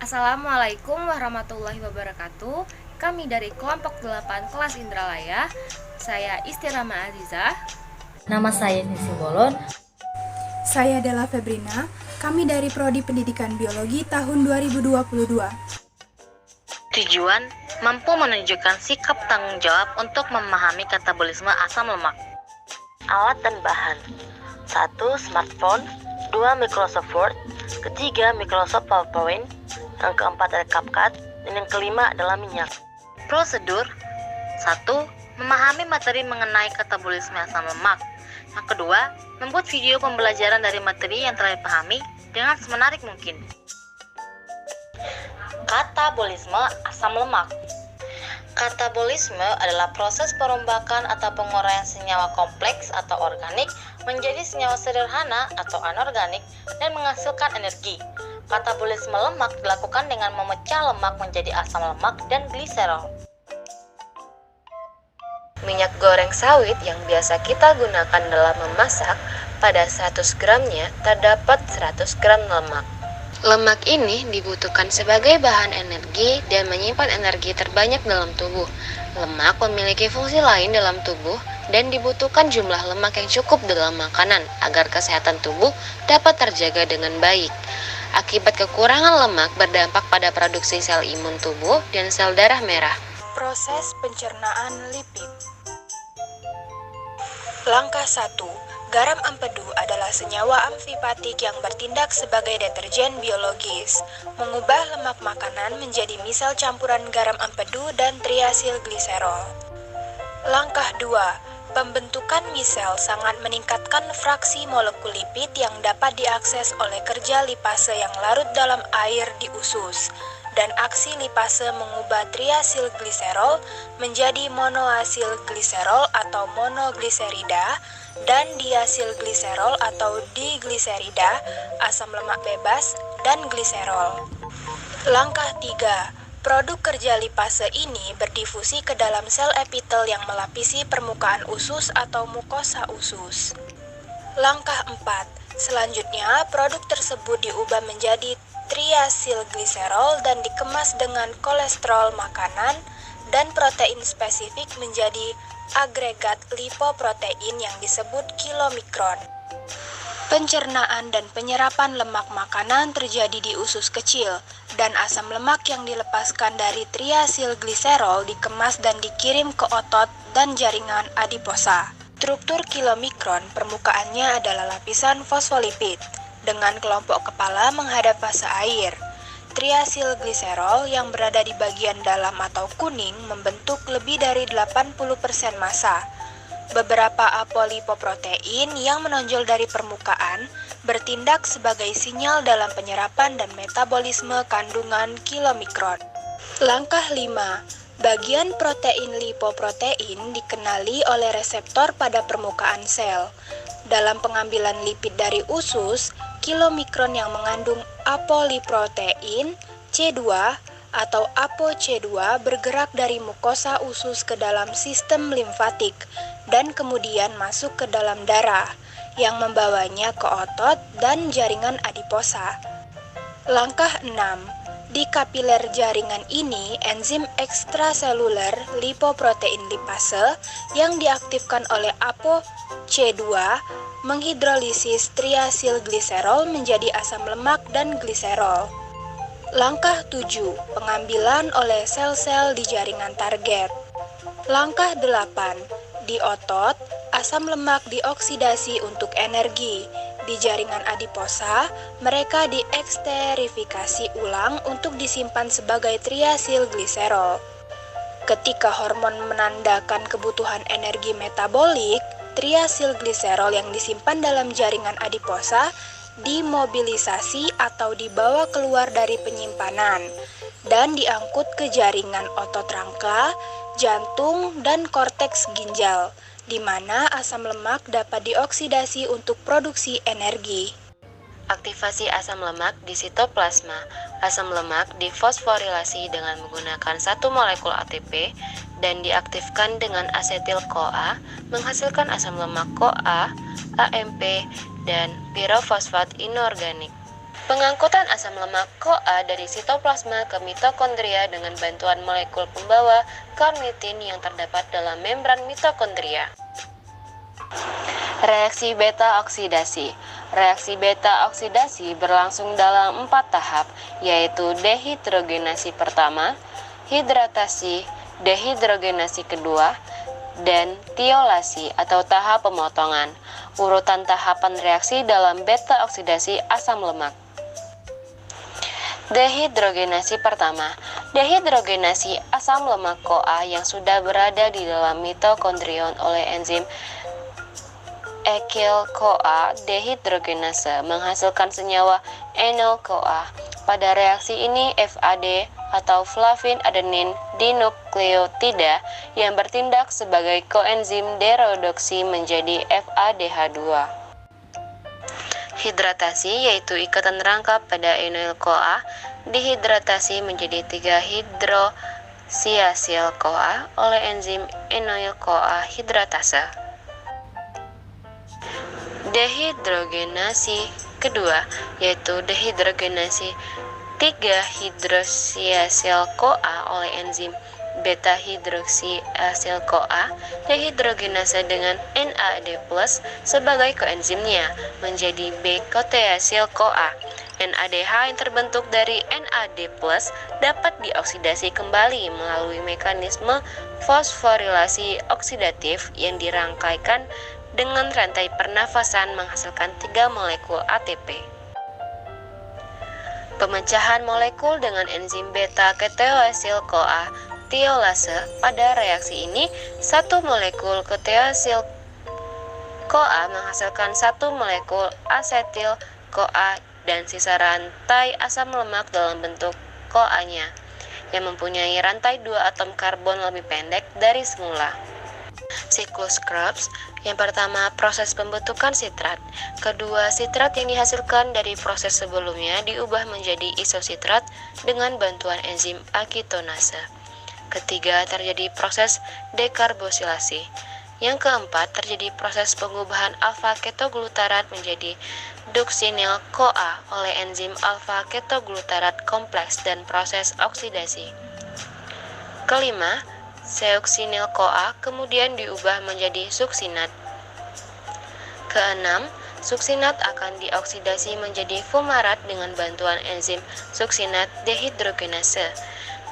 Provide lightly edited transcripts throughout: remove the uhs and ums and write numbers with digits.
Assalamualaikum warahmatullahi wabarakatuh. Kami dari kelompok 8 kelas Indralaya. Saya Istirama Azizah. Nama saya Nisi Bolon. Saya adalah Febrina. Kami dari Prodi Pendidikan Biologi tahun 2022. Tujuan mampu menunjukkan sikap tanggung jawab untuk memahami katabolisme asam lemak. Alat dan bahan: 1. Smartphone, 2. Microsoft Word, ketiga Microsoft PowerPoint, yang keempat ada CapCut, dan yang kelima adalah minyak. Prosedur: 1. Memahami materi mengenai katabolisme asam lemak. Yang kedua, membuat video pembelajaran dari materi yang telah dipahami dengan semenarik mungkin. Katabolisme asam lemak. Katabolisme adalah proses perombakan atau penguraian senyawa kompleks atau organik menjadi senyawa sederhana atau anorganik dan menghasilkan energi. Katabolisme lemak dilakukan dengan memecah lemak menjadi asam lemak dan gliserol. Minyak goreng sawit yang biasa kita gunakan dalam memasak, pada 100 gramnya terdapat 100 gram lemak. Lemak ini dibutuhkan sebagai bahan energi dan menyimpan energi terbanyak dalam tubuh. Lemak memiliki fungsi lain dalam tubuh dan dibutuhkan jumlah lemak yang cukup dalam makanan agar kesehatan tubuh dapat terjaga dengan baik. Akibat kekurangan lemak berdampak pada produksi sel imun tubuh dan sel darah merah. Proses pencernaan lipid. Langkah 1. Garam empedu adalah senyawa amfipatik yang bertindak sebagai deterjen biologis, mengubah lemak makanan menjadi misel campuran garam empedu dan triasil gliserol. Langkah 2. Pembentukan misel sangat meningkatkan fraksi molekul lipid yang dapat diakses oleh kerja lipase yang larut dalam air di usus, dan aksi lipase mengubah triasil gliserol menjadi monoasil gliserol atau monogliserida dan diasil gliserol atau digliserida, asam lemak bebas, dan gliserol. Langkah 3. Produk kerja lipase ini berdifusi ke dalam sel epitel yang melapisi permukaan usus atau mukosa usus. Langkah 4. Selanjutnya, produk tersebut diubah menjadi triasilgliserol dan dikemas dengan kolesterol makanan dan protein spesifik menjadi agregat lipoprotein yang disebut kilomikron. Pencernaan dan penyerapan lemak makanan terjadi di usus kecil, dan asam lemak yang dilepaskan dari triasilgliserol dikemas dan dikirim ke otot dan jaringan adiposa. Struktur kilomikron permukaannya adalah lapisan fosfolipid dengan kelompok kepala menghadap fase air. Triasilgliserol yang berada di bagian dalam atau kuning membentuk lebih dari 80% massa. Beberapa apolipoprotein yang menonjol dari permukaan bertindak sebagai sinyal dalam penyerapan dan metabolisme kandungan kilomikron. Langkah 5. Bagian protein lipoprotein dikenali oleh reseptor pada permukaan sel. Dalam pengambilan lipid dari usus, kilomikron yang mengandung apolipoprotein C2 atau ApoC2 bergerak dari mukosa usus ke dalam sistem limfatik dan kemudian masuk ke dalam darah yang membawanya ke otot dan jaringan adiposa. Langkah 6. Di kapiler jaringan ini, enzim ekstraseluler lipoprotein lipase yang diaktifkan oleh ApoC2 menghidrolisis triasilgliserol menjadi asam lemak dan gliserol. Langkah 7. Pengambilan oleh sel-sel di jaringan target. Langkah 8. Di otot, asam lemak dioksidasi untuk energi. Di jaringan adiposa, mereka diekstrifikasi ulang untuk disimpan sebagai triasilgliserol. Ketika hormon menandakan kebutuhan energi metabolik, triasilgliserol yang disimpan dalam jaringan adiposa dimobilisasi atau dibawa keluar dari penyimpanan dan diangkut ke jaringan otot rangka, jantung, dan korteks ginjal, di mana asam lemak dapat dioksidasi untuk produksi energi. Aktivasi asam lemak di sitoplasma. Asam lemak difosforilasi dengan menggunakan satu molekul ATP dan diaktifkan dengan asetil-CoA, menghasilkan asam lemak CoA, AMP, dan pirofosfat inorganik. Pengangkutan asam lemak CoA dari sitoplasma ke mitokondria dengan bantuan molekul pembawa karnitin yang terdapat dalam membran mitokondria. Reaksi beta oksidasi. Reaksi beta oksidasi berlangsung dalam 4 tahap, yaitu dehidrogenasi pertama, hidratasi, dehidrogenasi kedua, dan tiolasi atau tahap pemotongan. Urutan tahapan reaksi dalam beta oksidasi asam lemak. Dehidrogenasi pertama. Dehidrogenasi asam lemak CoA yang sudah berada di dalam mitokondrion oleh enzim ekyl-CoA dehidrogenase menghasilkan senyawa enyl-CoA. Pada reaksi ini FAD atau flavin adenin dinukleotida yang bertindak sebagai koenzim deredoksi menjadi FADH2. Hidratasi yaitu ikatan rangkap pada enyl-CoA dihidratasi menjadi 3-hidroksiasil-CoA oleh enzim enyl-CoA hidratase. Dehidrogenasi kedua yaitu dehidrogenasi 3-hidroksiasil-CoA oleh enzim beta-hidroksiasil-CoA dehidrogenase dengan NAD+ sebagai koenzimnya menjadi B-koteasil-CoA. NADH yang terbentuk dari NAD+ dapat dioksidasi kembali melalui mekanisme fosforilasi oksidatif yang dirangkaikan dengan rantai pernafasan menghasilkan 3 molekul ATP. Pemecahan molekul dengan enzim beta-keteasil-CoA tiolase. Pada reaksi ini, 1 molekul keteasil-CoA menghasilkan 1 molekul asetil-CoA dan sisa rantai asam lemak dalam bentuk CoA-nya yang mempunyai rantai 2 atom karbon lebih pendek dari semula. Siklus Krebs. Yang pertama, proses pembentukan sitrat. Kedua, sitrat yang dihasilkan dari proses sebelumnya diubah menjadi isositrat dengan bantuan enzim akitonase. Ketiga, terjadi proses dekarbosilasi. Yang keempat, terjadi proses pengubahan alfa-ketoglutarat menjadi duksinil-CoA oleh enzim alfa-ketoglutarat kompleks dan proses oksidasi. Kelima, seoksinil-CoA kemudian diubah menjadi suksinat. Keenam, suksinat akan dioksidasi menjadi fumarat dengan bantuan enzim suksinat dehidrogenase.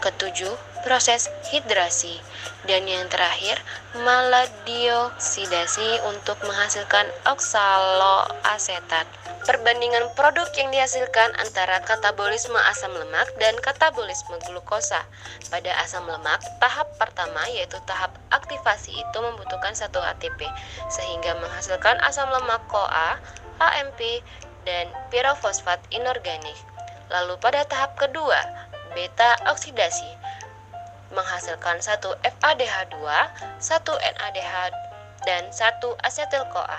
Ketujuh, proses hidrasi. Dan yang terakhir, maladioksidasi untuk menghasilkan oksaloasetat. Perbandingan produk yang dihasilkan antara katabolisme asam lemak dan katabolisme glukosa. Pada asam lemak, tahap pertama yaitu tahap aktivasi itu membutuhkan 1 ATP, sehingga menghasilkan asam lemak CoA, AMP, dan pirofosfat inorganik. Lalu pada tahap kedua, beta oksidasi, menghasilkan 1 FADH2, 1 NADH, dan 1 asetil-CoA.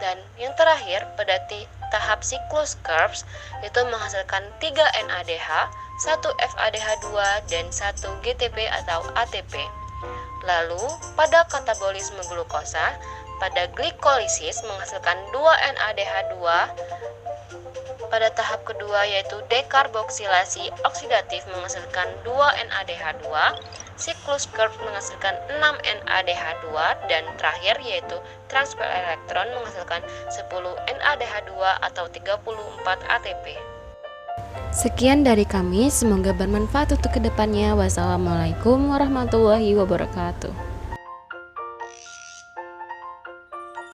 Dan yang terakhir, pada tahap siklus Krebs itu menghasilkan 3 NADH, 1 FADH2, dan 1 GTP atau ATP. Lalu, pada katabolisme glukosa, pada glikolisis menghasilkan 2 NADH2, pada tahap kedua yaitu dekarboksilasi oksidatif menghasilkan 2 NADH2, siklus Krebs menghasilkan 6 NADH2, dan terakhir yaitu transfer elektron menghasilkan 10 NADH2 atau 34 ATP. Sekian dari kami, semoga bermanfaat untuk kedepannya. Wassalamualaikum warahmatullahi wabarakatuh.